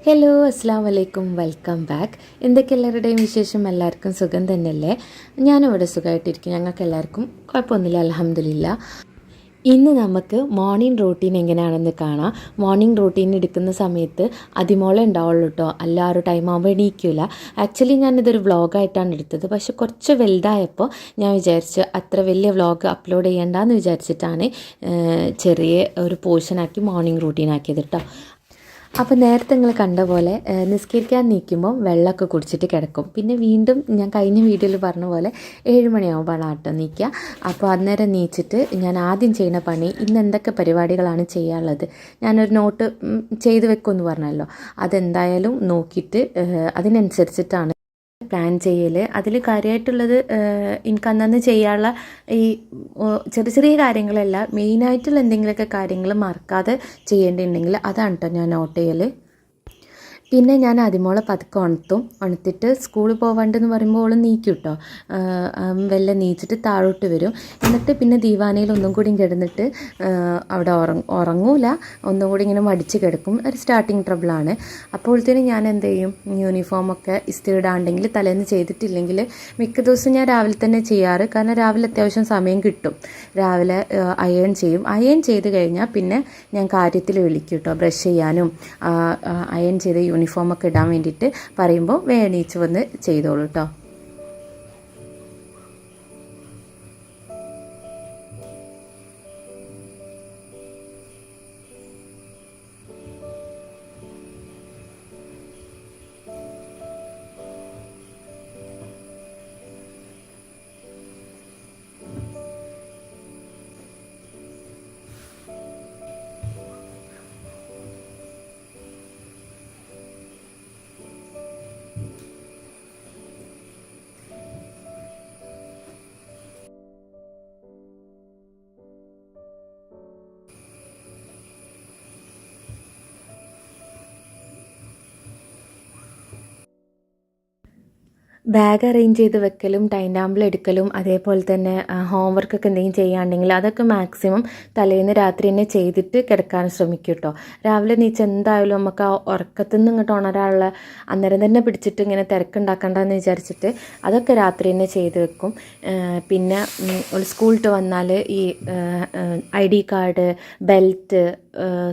Hello അസ്സാം വലൈക്കും welcome back. എന്തൊക്കെ എല്ലാവരുടെയും വിശേഷം? എല്ലാവർക്കും സുഖം തന്നെയല്ലേ? ഞാനിവിടെ സുഖമായിട്ടിരിക്കും. ഞങ്ങൾക്ക് എല്ലാവർക്കും കുഴപ്പമൊന്നുമില്ല, അൽഹംദുലില്ലാ. ഇന്ന് നമുക്ക് മോർണിംഗ് റൂട്ടീൻ എങ്ങനെയാണെന്ന് കാണാം. മോർണിംഗ് റൂട്ടീൻ എടുക്കുന്ന സമയത്ത് അതിമോളെ ഉണ്ടാവുള്ളൂ കേട്ടോ, അല്ല ആ ഒരു ടൈം ആകുമ്പോൾ എണീക്കില്ല. ആക്ച്വലി ഞാനിതൊരു വ്ളോഗായിട്ടാണ് എടുത്തത്, പക്ഷെ കുറച്ച് വലുതായപ്പോൾ ഞാൻ വിചാരിച്ച് അത്ര വലിയ വ്ളോഗ് അപ്ലോഡ് ചെയ്യേണ്ടെന്ന് വിചാരിച്ചിട്ടാണ് ചെറിയ ഒരു പോർഷനാക്കി മോർണിംഗ് റൂട്ടീൻ ആക്കിയത് കേട്ടോ. അപ്പോൾ നേരത്തെ നിങ്ങൾ കണ്ട പോലെ നിസ്കരിക്കാൻ നിൽക്കുമ്പോൾ വെള്ളമൊക്കെ കുടിച്ചിട്ട് കിടക്കും. പിന്നെ വീണ്ടും ഞാൻ കഴിഞ്ഞ വീഡിയോയിൽ പറഞ്ഞ പോലെ 7 മണിയാകുമ്പോഴാണ് ആട്ടോ നീക്കുക. അപ്പോൾ അന്നേരം നീച്ചിട്ട് ഞാൻ ആദ്യം ചെയ്യുന്ന പണി, ഇന്ന് എന്തൊക്കെ പരിപാടികളാണ് ചെയ്യാനുള്ളത് ഞാനൊരു നോട്ട് ചെയ്ത് വെക്കുമെന്ന് പറഞ്ഞല്ലോ, അതെന്തായാലും നോക്കിയിട്ട് അതിനനുസരിച്ചിട്ടാണ് പ്ലാൻ ചെയ്യൽ. അതിൽ കാര്യമായിട്ടുള്ളത് എനിക്ക് അന്നന്ന് ചെയ്യാനുള്ള ഈ ചെറിയ ചെറിയ കാര്യങ്ങളല്ല, മെയിനായിട്ടുള്ള എന്തെങ്കിലുമൊക്കെ കാര്യങ്ങൾ മറക്കാതെ ചെയ്യേണ്ടിയിട്ടുണ്ടെങ്കിൽ അതാണ് കേട്ടോ ഞാൻ നോട്ട് ചെയ്യൽ. പിന്നെ ഞാൻ അതിമോളെ പതുക്കെ ഉണർത്തിട്ട് സ്കൂളിൽ പോവാണ്ടെന്ന് പറയുമ്പോൾ ഓൾ നീക്കും കേട്ടോ. വെല്ലം നീച്ചിട്ട് താഴോട്ട് വരും. എന്നിട്ട് പിന്നെ ദീവാനയിൽ ഒന്നും കൂടി കിടന്നിട്ട് അവിടെ ഉറങ്ങൂല, ഒന്നും കൂടി ഇങ്ങനെ മടിച്ച് കിടക്കും. ഒരു സ്റ്റാർട്ടിങ് ട്രബിളാണ്. അപ്പോഴത്തേനും ഞാൻ എന്ത് ചെയ്യും, യൂണിഫോമൊക്കെ ഇസ്തിരിടാണ്ടെങ്കിൽ തലേന്ന് ചെയ്തിട്ടില്ലെങ്കിൽ മിക്ക ദിവസവും ഞാൻ രാവിലെ തന്നെ ചെയ്യാറ്. കാരണം രാവിലെ അത്യാവശ്യം സമയം കിട്ടും. രാവിലെ അയൺ ചെയ്യും. അയൺ ചെയ്ത് കഴിഞ്ഞാൽ പിന്നെ ഞാൻ കാര്യത്തിൽ വിളിക്കും കേട്ടോ, ബ്രഷ് ചെയ്യാനും അയൺ ചെയ്ത് യൂണിഫോമൊക്കെ ഇടാൻ വേണ്ടിയിട്ട് പറയുമ്പോൾ വേണീച്ച് വന്ന് ചെയ്തോളൂ കേട്ടോ. ബാഗ് അറേഞ്ച് ചെയ്ത് വെക്കലും ടൈം ടേബിൾ എടുക്കലും അതേപോലെ തന്നെ ഹോംവർക്കൊക്കെ എന്തെങ്കിലും ചെയ്യാണ്ടെങ്കിൽ അതൊക്കെ മാക്സിമം തലേന്ന് രാത്രി തന്നെ ചെയ്തിട്ട് കിടക്കാൻ ശ്രമിക്കും കേട്ടോ. രാവിലെ നീച്ച് എന്തായാലും നമുക്ക് ആ ഉറക്കത്തിൽ നിന്ന് ഇങ്ങോട്ട് ഉണരാനുള്ള അന്നേരം തന്നെ പിടിച്ചിട്ട് ഇങ്ങനെ തിരക്കുണ്ടാക്കണ്ടെന്ന് വിചാരിച്ചിട്ട് അതൊക്കെ രാത്രി തന്നെ ചെയ്ത് വെക്കും. പിന്നെ സ്കൂളിട്ട് വന്നാൽ ഈ ID കാർഡ്, ബെൽറ്റ്,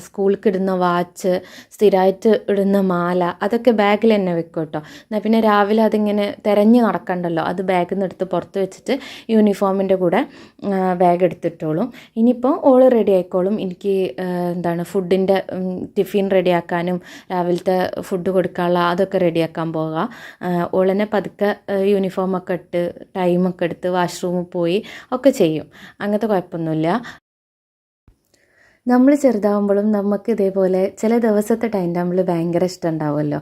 സ്കൂളിലേക്ക് ഇടുന്ന വാച്ച്, സ്ഥിരമായിട്ട് ഇടുന്ന മാല, അതൊക്കെ ബാഗിൽ തന്നെ വെക്കും കേട്ടോ. എന്നാൽ പിന്നെ രാവിലെ അതിങ്ങനെ തിരഞ്ഞ് നടക്കണ്ടല്ലോ, അത് ബാഗിൽ നിന്ന് എടുത്ത് പുറത്ത് വെച്ചിട്ട് യൂണിഫോമിൻ്റെ കൂടെ ബാഗ് എടുത്തിട്ടോളും. ഇനിയിപ്പോൾ ഓള് റെഡി ആയിക്കോളും. എനിക്ക് ഫുഡിൻ്റെ ടിഫിൻ റെഡിയാക്കാനും രാവിലത്തെ ഫുഡ് കൊടുക്കാനുള്ള അതൊക്കെ റെഡിയാക്കാൻ പോകാം. ഓളെന്നെ പതുക്കെ യൂണിഫോമൊക്കെ ഇട്ട് ടൈമൊക്കെ എടുത്ത് വാഷ്റൂമിൽ പോയി ഒക്കെ ചെയ്യും. അങ്ങനത്തെ കുഴപ്പമൊന്നുമില്ല. നമ്മൾ ചെറുതാവുമ്പോഴും നമുക്ക് ഇതേപോലെ ചില ദിവസത്തെ ടൈം ടേബിൾ ഭയങ്കര ഇഷ്ടമുണ്ടാവുമല്ലോ.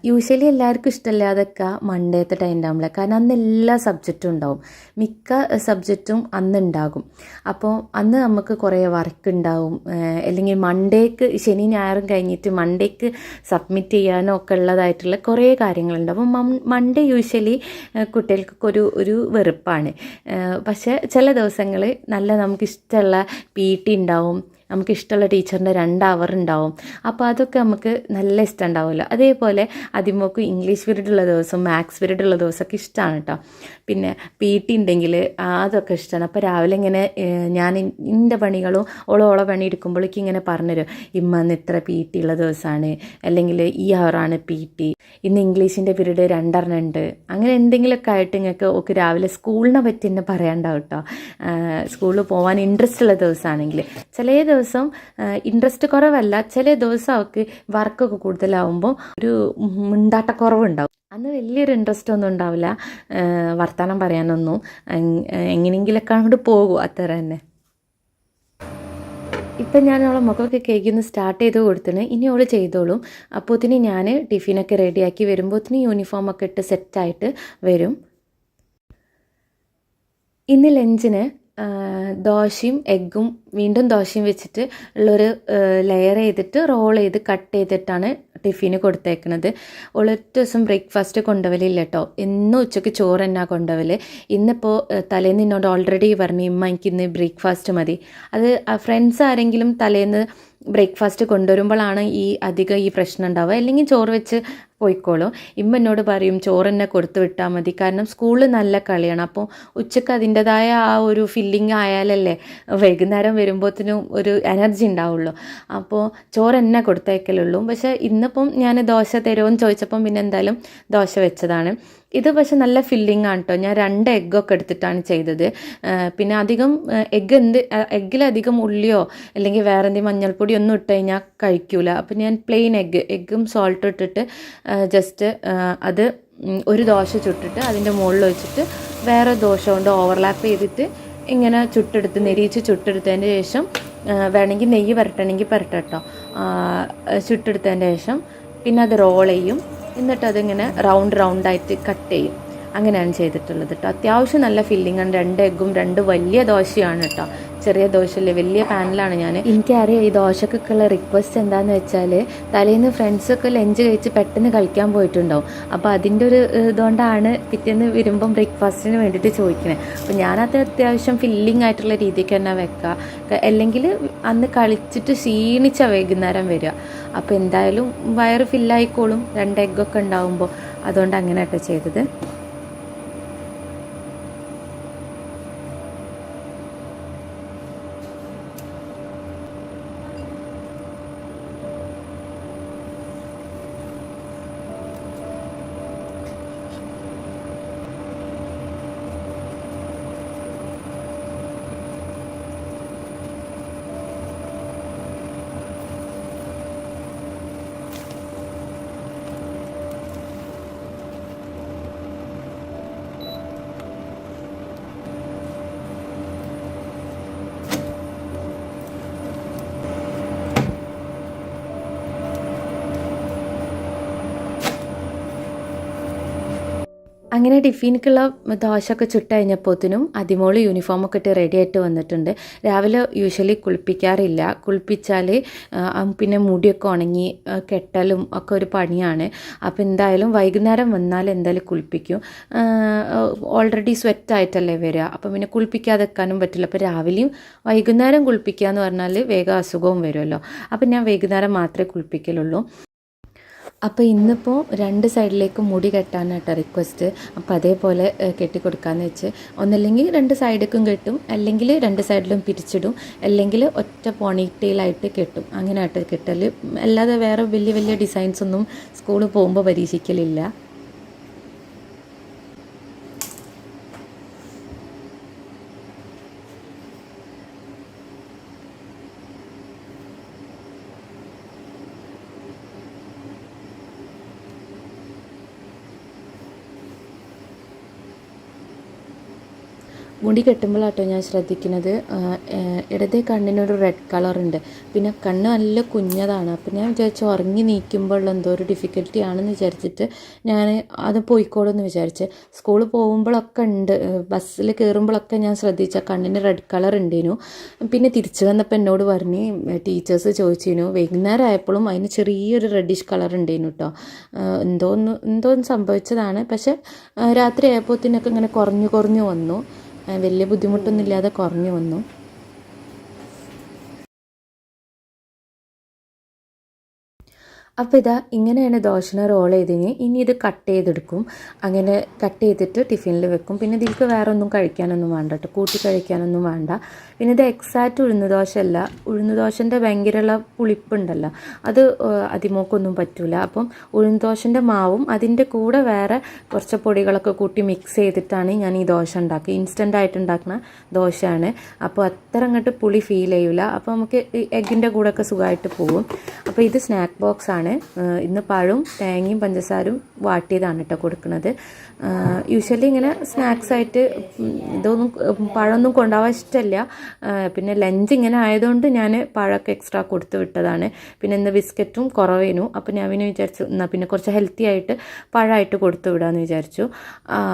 യൂഷ്വലി എല്ലാവർക്കും ഇഷ്ടമില്ലാതൊക്കെ മൺഡേത്തെ ടൈം ടേബിൾ, കാരണം അന്ന് എല്ലാ സബ്ജക്റ്റും ഉണ്ടാവും, മിക്ക സബ്ജക്റ്റും അന്നുണ്ടാകും. അപ്പോൾ അന്ന് നമുക്ക് കുറേ വർക്ക് ഉണ്ടാവും. അല്ലെങ്കിൽ മൺഡേക്ക് ശനി ഞായറും കഴിഞ്ഞിട്ട് മൺഡേക്ക് സബ്മിറ്റ് ചെയ്യാനോ ഒക്കെ ഉള്ളതായിട്ടുള്ള കുറേ കാര്യങ്ങളുണ്ടാവും. അപ്പം മൺഡേ യൂഷ്വലി കുട്ടികൾക്കൊക്കെ ഒരു വെറുപ്പാണ്. പക്ഷേ ചില ദിവസങ്ങൾ നല്ല നമുക്കിഷ്ടമുള്ള PT ഉണ്ടാവും, നമുക്കിഷ്ടമുള്ള ടീച്ചറിൻ്റെ 2 അവർ ഉണ്ടാവും. അപ്പോൾ അതൊക്കെ നമുക്ക് നല്ല ഇഷ്ടം ഉണ്ടാവുമല്ലോ. അതേപോലെ അതിമോക്ക് ഇംഗ്ലീഷ് പീരീഡ് ഉള്ള ദിവസം, മാത്സ് പീരീഡ് ഉള്ള ദിവസമൊക്കെ ഇഷ്ടമാണ് കേട്ടോ. പിന്നെ PT ഉണ്ടെങ്കിൽ അതൊക്കെ ഇഷ്ടമാണ്. അപ്പോൾ രാവിലെ ഇങ്ങനെ ഞാൻ എൻ്റെ പണികളും ഓളെ പണി എടുക്കുമ്പോഴേക്കും ഇങ്ങനെ പറഞ്ഞുതരും, ഇന്ന് ഇത്ര PT ഉള്ള ദിവസമാണ്, അല്ലെങ്കിൽ ഈ അവറാണ് PT, ഇന്ന് ഇംഗ്ലീഷിൻ്റെ പീരീഡ് 2 ഉണ്ട്. അങ്ങനെ എന്തെങ്കിലുമൊക്കെ ആയിട്ട് നിങ്ങൾക്ക് ഒക്കെ രാവിലെ സ്കൂളിനെ പറ്റി തന്നെ പറയാണ്ടാവും കേട്ടോ. സ്കൂളിൽ പോകാൻ ഇൻട്രസ്റ്റ് ഉള്ള ദിവസമാണെങ്കിൽ, ചില ദിവസം ഇൻട്രസ്റ്റ് കുറവല്ല, ചില ദിവസം അവർക്ക് വർക്കൊക്കെ കൂടുതലാവുമ്പോൾ ഒരു മിണ്ടാട്ടക്കുറവുണ്ടാവും. അന്ന് വലിയൊരു ഇൻട്രസ്റ്റ് ഒന്നും ഉണ്ടാവില്ല വർത്തമാനം പറയാനൊന്നും. എങ്ങനെയെങ്കിലൊക്കെ അങ്ങോട്ട് പോകും, അത്ര തന്നെ. ഇപ്പം ഞാൻ അവളെ മുഖമൊക്കെ കേൾക്കുന്ന സ്റ്റാർട്ട് ചെയ്ത് കൊടുത്തിന്. ഇനി അവൾ ചെയ്തോളും. അപ്പോഴത്തേന് ഞാൻ ടിഫിനൊക്കെ റെഡിയാക്കി വരുമ്പോഴത്തേന് യൂണിഫോമൊക്കെ ഇട്ട് സെറ്റായിട്ട് വരും. ഇന്ന് ലഞ്ചിന് ദോശയും എഗ്ഗും വീണ്ടും ദോശയും വെച്ചിട്ട് ഉള്ളൊരു ലെയർ ചെയ്തിട്ട് റോൾ ചെയ്ത് കട്ട് ചെയ്തിട്ടാണ് ടിഫിന് കൊടുത്തേക്കുന്നത്. ഒരൊറ്റ ദിവസം ബ്രേക്ക്ഫാസ്റ്റ് കൊണ്ടുപോകലില്ല കേട്ടോ. എന്നും ഉച്ചയ്ക്ക് ചോറ് തന്നെ കൊണ്ടുപോകൽ. ഇന്നിപ്പോൾ തലേന്ന് എന്നോട് ഓൾറെഡി പറഞ്ഞു, ഇമ്മ എനിക്കിന്ന് ബ്രേക്ക്ഫാസ്റ്റ് മതി. അത് ഫ്രണ്ട്സ് ആരെങ്കിലും തലേന്ന് ബ്രേക്ക്ഫാസ്റ്റ് കൊണ്ടുവരുമ്പോഴാണ് അധികം ഈ പ്രശ്നം ഉണ്ടാവുക. അല്ലെങ്കിൽ ചോറ് വെച്ച് പോയിക്കോളും. ഇമ്മ എന്നോട് പറയും ചോറ് തന്നെ കൊടുത്തു വിട്ടാൽ മതി, കാരണം സ്കൂളിൽ നല്ല കളിയാണ്. അപ്പോൾ ഉച്ചയ്ക്ക് അതിൻ്റെതായ ആ ഒരു ഫില്ലിങ് ആയാലല്ലേ വൈകുന്നേരം വരുമ്പോഴത്തേനും ഒരു എനർജി ഉണ്ടാവുള്ളൂ. അപ്പോൾ ചോറ് തന്നെ കൊടുത്തയക്കലുള്ളൂ. പക്ഷേ ഇന്നിപ്പം ഞാൻ ദോശ തരുമോയെന്ന് ചോദിച്ചപ്പം പിന്നെ എന്തായാലും ദോശ വെച്ചതാണ്. ഇത് പക്ഷെ നല്ല ഫില്ലിംഗ് ആണ് കേട്ടോ. ഞാൻ 2 എഗ്ഗൊക്കെ എടുത്തിട്ടാണ് ചെയ്തത്. പിന്നെ അധികം എഗ്ഗിലധികം ഉള്ളിയോ അല്ലെങ്കിൽ വേറെ എന്തെങ്കിലും മഞ്ഞൾപ്പൊടി ഒന്നും ഇട്ട് കഴിഞ്ഞാൽ കഴിക്കൂല. അപ്പം ഞാൻ പ്ലെയിൻ എഗ്ഗും സോൾട്ടും ഇട്ടിട്ട് ജസ്റ്റ് അത് ഒരു ദോശ ചുട്ടിട്ട് അതിൻ്റെ മുകളിൽ വെച്ചിട്ട് വേറെ ദോശ കൊണ്ട് ഓവർലാപ്പ് ചെയ്തിട്ട് ഇങ്ങനെ നെരിയിച്ച് ചുട്ടെടുത്തതിന് ശേഷം വേണമെങ്കിൽ നെയ്യ് പുരട്ടണമെങ്കിൽ പുരട്ടാം കേട്ടോ. ചുട്ടെടുത്തതിന് ശേഷം പിന്നെ അത് റോൾ ചെയ്യും. എന്നിട്ട് അതിങ്ങനെ റൗണ്ടായിട്ട് കട്ട് ചെയ്യും. അങ്ങനെയാണ് ചെയ്തിട്ടുള്ളത് കേട്ടോ. അത്യാവശ്യം നല്ല ഫില്ലിംഗ് ആണ്. 2 എഗ്ഗും 2 വലിയ ദോശയാണ് കേട്ടോ. ചെറിയ ദോശയല്ലേ, വലിയ പാനിലാണ് ഞാൻ. എനിക്കറിയാം ഈ ദോശക്കൊക്കെയുള്ള റിക്വസ്റ്റ് എന്താണെന്ന് വെച്ചാൽ, തലേന്ന് ഫ്രണ്ട്സൊക്കെ ലഞ്ച് കഴിച്ച് പെട്ടെന്ന് കളിക്കാൻ പോയിട്ടുണ്ടാവും. അപ്പോൾ അതിൻ്റെ ഒരു ഇതുകൊണ്ടാണ് പിറ്റേന്ന് വരുമ്പം ബ്രേക്ക്ഫാസ്റ്റിന് വേണ്ടിയിട്ട് ചോദിക്കുന്നത്. അപ്പോൾ ഞാനത് അത്യാവശ്യം ഫില്ലിംഗ് ആയിട്ടുള്ള രീതിക്ക് തന്നെ വെക്കുക. അല്ലെങ്കിൽ അന്ന് കളിച്ചിട്ട് ക്ഷീണിച്ച വൈകുന്നേരം വരിക. അപ്പോൾ എന്തായാലും വയറ് ഫില്ലായിക്കോളും 2 എഗ്ഗൊക്കെ ഉണ്ടാവുമ്പോൾ. അതുകൊണ്ട് അങ്ങനെ കേട്ടോ ചെയ്തത്. അങ്ങനെ ടിഫിനിക്കുള്ള ദോശയൊക്കെ ചുട്ട് കഴിഞ്ഞപ്പോഴത്തേനും അതിമോള് യൂണിഫോമൊക്കെ ഇട്ട് റെഡി ആയിട്ട് വന്നിട്ടുണ്ട്. രാവിലെ യൂഷ്വലി കുളിപ്പിക്കാറില്ല. കുളിപ്പിച്ചാൽ പിന്നെ മുടിയൊക്കെ ഉണങ്ങി കെട്ടലും ഒക്കെ ഒരു പണിയാണ്. അപ്പോൾ എന്തായാലും വൈകുന്നേരം വന്നാൽ എന്തായാലും കുളിപ്പിക്കും. ഓൾറെഡി സ്വെറ്റായിട്ടല്ലേ വരിക. അപ്പം പിന്നെ കുളിപ്പിക്കാതെ വെക്കാനും പറ്റില്ല. അപ്പോൾ രാവിലെയും വൈകുന്നേരം കുളിപ്പിക്കുക എന്ന് പറഞ്ഞാൽ വേഗം അസുഖവും വരുമല്ലോ. അപ്പം ഞാൻ വൈകുന്നേരം മാത്രമേ കുളിപ്പിക്കലുള്ളൂ. അപ്പോൾ ഇന്നിപ്പോൾ 2 സൈഡിലേക്കും മുടി കെട്ടാനായിട്ട് റിക്വസ്റ്റ്. അപ്പോൾ അതേപോലെ കെട്ടിക്കൊടുക്കാമെന്ന് വെച്ച്, ഒന്നല്ലെങ്കിൽ 2 സൈഡിലേക്കും കെട്ടും, അല്ലെങ്കിൽ 2 സൈഡിലും പിരിച്ചിടും, അല്ലെങ്കിൽ ഒറ്റ പോണിറ്റെയിലായിട്ട് കെട്ടും. അങ്ങനെയായിട്ട് കെട്ടൽ. അല്ലാതെ വേറെ വലിയ വലിയ ഡിസൈൻസ് ഒന്നും സ്കൂളിൽ പോകുമ്പോൾ പരീക്ഷിക്കലില്ല. മുടി കെട്ടുമ്പോഴാട്ടോ ഞാൻ ശ്രദ്ധിക്കുന്നത്, ഇടതേ കണ്ണിനൊരു റെഡ് കളറുണ്ട്. പിന്നെ കണ്ണ് നല്ല കുഞ്ഞതാണ്. അപ്പോൾ ഞാൻ വിചാരിച്ചു ഉറങ്ങി നീക്കുമ്പോൾ എന്തോ ഒരു ഡിഫിക്കൽട്ടി ആണെന്ന് വിചാരിച്ചിട്ട് ഞാൻ അത് പോയിക്കോളെന്ന് വിചാരിച്ച്. സ്കൂളിൽ പോകുമ്പോഴൊക്കെ ഉണ്ട്, ബസ്സിൽ കയറുമ്പോഴൊക്കെ ഞാൻ ശ്രദ്ധിച്ച കണ്ണിന് റെഡ് കളർ ഉണ്ടേനു. പിന്നെ തിരിച്ചു വന്നപ്പോൾ എന്നോട് പറഞ്ഞ് ടീച്ചേഴ്സ് ചോദിച്ചിരുന്നു, വൈകുന്നേരം ആയപ്പോഴും അതിന് ചെറിയൊരു റെഡിഷ് കളർ ഉണ്ടേനു കേട്ടോ. എന്തോന്ന് സംഭവിച്ചതാണ്. പക്ഷെ രാത്രി ആയപ്പോഴത്തേനൊക്കെ ഇങ്ങനെ കുറഞ്ഞു വന്നു. വലിയ ബുദ്ധിമുട്ടൊന്നും ഇല്ലാതെ കുറഞ്ഞു വന്നു. അപ്പോൾ ഇതാ ഇങ്ങനെയാണ് ദോശനെ റോൾ ചെയ്തതിന്. ഇനി ഇത് കട്ട് ചെയ്തെടുക്കും. അങ്ങനെ കട്ട് ചെയ്തിട്ട് ടിഫിനിൽ വെക്കും. പിന്നെ ഇതിലേക്ക് വേറെ ഒന്നും കഴിക്കാനൊന്നും വേണ്ട കേട്ടോ, കൂട്ടി കഴിക്കാനൊന്നും വേണ്ട. പിന്നെ ഇത് എക്സാക്റ്റ് ഉഴുന്ന് ദോശ അല്ല. ഉഴുന്ന് ദോശൻ്റെ ഭയങ്കരമുള്ള പുളിപ്പുണ്ടല്ലോ, അത് അതിമോക്കൊന്നും പറ്റില്ല. അപ്പം ഉഴുന്ന് ദോശൻ്റെ മാവും അതിൻ്റെ കൂടെ വേറെ കുറച്ച് പൊടികളൊക്കെ കൂട്ടി മിക്സ് ചെയ്തിട്ടാണ് ഞാൻ ഈ ദോശ ഉണ്ടാക്കുക. ഇൻസ്റ്റൻ്റായിട്ട് ഉണ്ടാക്കുന്ന ദോശയാണ്. അപ്പോൾ അത്ര അങ്ങോട്ട് പുളി ഫീൽ ചെയ്യില്ല. അപ്പോൾ നമുക്ക് എഗ്ഗിൻ്റെ കൂടെയൊക്കെ സുഖമായിട്ട് പോകും. അപ്പോൾ ഇത് സ്നാക്ക് ബോക്സ് ആണ്. ഇന്ന് പഴവും തേങ്ങയും പഞ്ചസാരയും വാട്ടിയതാണ് കേട്ടോ കൊടുക്കുന്നത്. യൂഷ്വലി ഇങ്ങനെ സ്നാക്സ് ആയിട്ട് ഇതൊന്നും പഴമൊന്നും കൊണ്ടുപോകാൻ ഇഷ്ടമല്ല. പിന്നെ ലഞ്ച് ഇങ്ങനെ ആയതുകൊണ്ട് ഞാൻ പഴമൊക്കെ എക്സ്ട്രാ കൊടുത്ത് വിട്ടതാണ്. പിന്നെ ഇന്ന് ബിസ്ക്കറ്റും കുറവേനു. അപ്പോൾ ഞാൻ പിന്നെ വിചാരിച്ചു എന്നാൽ പിന്നെ കുറച്ച് ഹെൽത്തി ആയിട്ട് പഴമായിട്ട് കൊടുത്തു വിടാമെന്ന് വിചാരിച്ചു.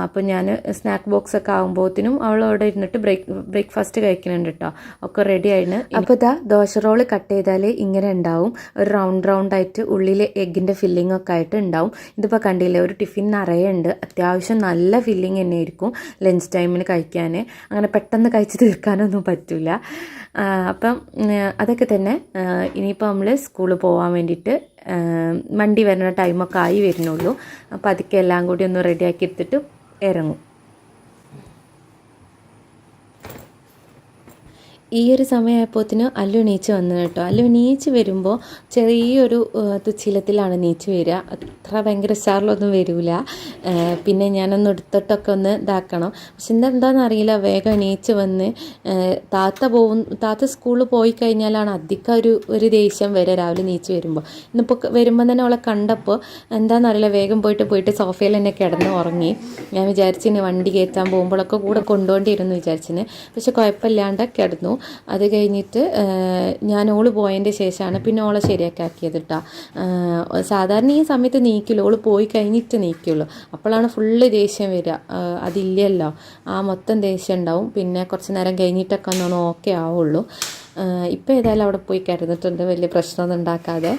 അപ്പോൾ ഞാൻ സ്നാക്ക് ബോക്സ് ഒക്കെ ആകുമ്പോഴത്തേനും അവളവിടെ ഇരുന്നിട്ട് ബ്രേക്ക്ഫാസ്റ്റ് കഴിക്കുന്നുണ്ട് കേട്ടോ. ഒക്കെ റെഡി ആയിരുന്നു. അപ്പോൾ ഇതാ ദോശ റോള് കട്ട് ചെയ്താൽ ഇങ്ങനെ ഉണ്ടാവും. ഒരു റൗണ്ടായിട്ട് ഉള്ളിൽ എഗ്ഗിൻ്റെ ഫില്ലിംഗ് ഒക്കെ ആയിട്ട് ഉണ്ടാവും. ഇതിപ്പോൾ കണ്ടില്ലേ, ഒരു ടിഫിൻ നിറയെ ഉണ്ട്. അത്യാവശ്യം നല്ല ഫില്ലിങ് തന്നെ ആയിരിക്കും ലഞ്ച് ടൈമിന് കഴിക്കാൻ. അങ്ങനെ പെട്ടെന്ന് കഴിച്ച് തീർക്കാനൊന്നും പറ്റില്ല. അപ്പം അതൊക്കെ തന്നെ. ഇനിയിപ്പോൾ നമ്മൾ സ്കൂളിൽ പോകാൻ വേണ്ടിയിട്ട് വണ്ടി വരുന്ന ടൈമൊക്കെ ആയി വരുന്നുള്ളൂ. അപ്പോൾ അതൊക്കെ എല്ലാം കൂടി ഒന്ന് റെഡിയാക്കി എടുത്തിട്ട് ഇറങ്ങും. ഈ ഒരു സമയമായപ്പോഴത്തേനും അല്ലു നീച്ച് വന്നു കേട്ടോ. അല്ലു നീച്ച് വരുമ്പോൾ ചെറിയൊരു തുച്ചിലത്തിലാണ് നീച്ച് വരിക. അത്ര ഭയങ്കര ഉഷാറിലൊന്നും വരില്ല. പിന്നെ ഞാനൊന്ന് എടുത്തിട്ടൊക്കെ ഒന്ന് ഇതാക്കണം. പക്ഷെ എന്താണെന്ന് അറിയില്ല, വേഗം നീച്ച് വന്ന് താത്ത സ്കൂളിൽ പോയി കഴിഞ്ഞാലാണ് അധികം ഒരു ദേഷ്യം വരെ രാവിലെ നീച്ച് വരുമ്പോൾ. ഇന്നിപ്പോൾ വരുമ്പോൾ തന്നെ അവളെ കണ്ടപ്പോൾ എന്താണെന്നറിയില്ല, വേഗം പോയിട്ട് സോഫയിൽ തന്നെ കിടന്ന് ഉറങ്ങി. ഞാൻ വിചാരിച്ചിന് വണ്ടി കയറ്റാൻ പോകുമ്പോഴൊക്കെ കൂടെ കൊണ്ടുപോകേണ്ടിയിരുന്നു വിചാരിച്ചിന്. പക്ഷെ കുഴപ്പമില്ലാണ്ട് കിടന്നു. അത് കഴിഞ്ഞിട്ട് ഞാൻ ഓള് പോയതിൻ്റെ ശേഷമാണ് പിന്നെ ഓളെ ശരിയാക്കിയത് കേട്ടോ. സാധാരണ ഈ സമയത്ത് നീക്കില്ല, ഓള് പോയി കഴിഞ്ഞിട്ട് നീക്കുള്ളൂ. അപ്പോഴാണ് ഫുള്ള് ദേഷ്യം വരിക. അതില്ലല്ലോ, ആ മൊത്തം ദേഷ്യം ഉണ്ടാവും. പിന്നെ കുറച്ച് നേരം കഴിഞ്ഞിട്ടൊക്കെ ഒന്നാണ് ഓക്കെ ആവുള്ളൂ. ഇപ്പോൾ ഏതായാലും അവിടെ പോയി കിടന്നിട്ടുണ്ട്, വലിയ പ്രശ്നമൊന്നും ഉണ്ടാക്കാതെ.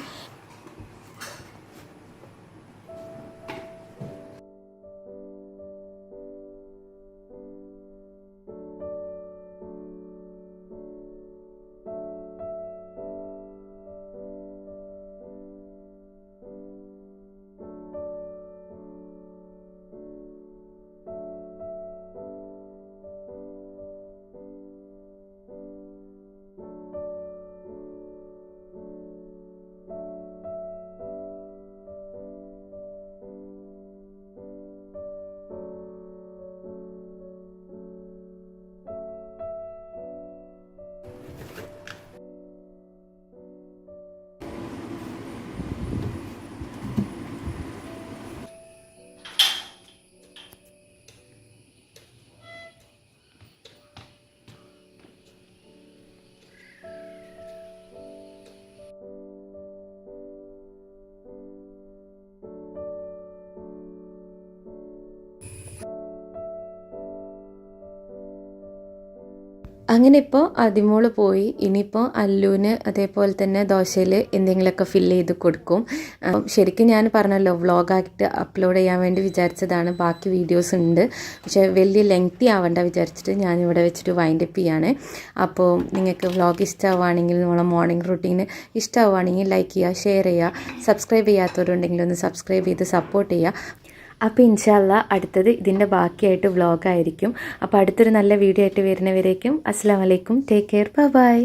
അങ്ങനെ ഇപ്പോൾ അതിമോള് പോയി. ഇനിയിപ്പോൾ അല്ലുവിന് അതേപോലെ തന്നെ ദോശയിൽ എന്തെങ്കിലുമൊക്കെ ഫില്ല് ചെയ്ത് കൊടുക്കും. ശരിക്കും ഞാൻ പറഞ്ഞല്ലോ, വ്ളോഗായിട്ട് അപ്ലോഡ് ചെയ്യാൻ വേണ്ടി വിചാരിച്ചതാണ്. ബാക്കി വീഡിയോസ് ഉണ്ട്, പക്ഷേ വലിയ ലെങ്തി ആവണ്ട വിചാരിച്ചിട്ട് ഞാനിവിടെ വെച്ചിട്ട് വൈൻഡപ്പ് ചെയ്യാണ്. അപ്പോൾ നിങ്ങൾക്ക് വ്ളോഗ് ഇഷ്ടമാവുകയാണെങ്കിൽ, നമ്മളെ മോർണിംഗ് റുട്ടീന് ഇഷ്ടമാവുകയാണെങ്കിൽ ലൈക്ക് ചെയ്യുക, ഷെയർ ചെയ്യുക. സബ്സ്ക്രൈബ് ചെയ്യാത്തവരുണ്ടെങ്കിൽ ഒന്ന് സബ്സ്ക്രൈബ് ചെയ്ത് സപ്പോർട്ട് ചെയ്യുക. അപ്പോൾ ഇൻഷാ അല്ലാ അടുത്തത് ഇതിൻ്റെ ബാക്കിയായിട്ട് വ്ളോഗായിരിക്കും. അപ്പോൾ അടുത്തൊരു നല്ല വീഡിയോ ആയിട്ട് വരുന്നവരേക്കും അസ്സലാമു അലൈക്കും. Take care. ബൈ.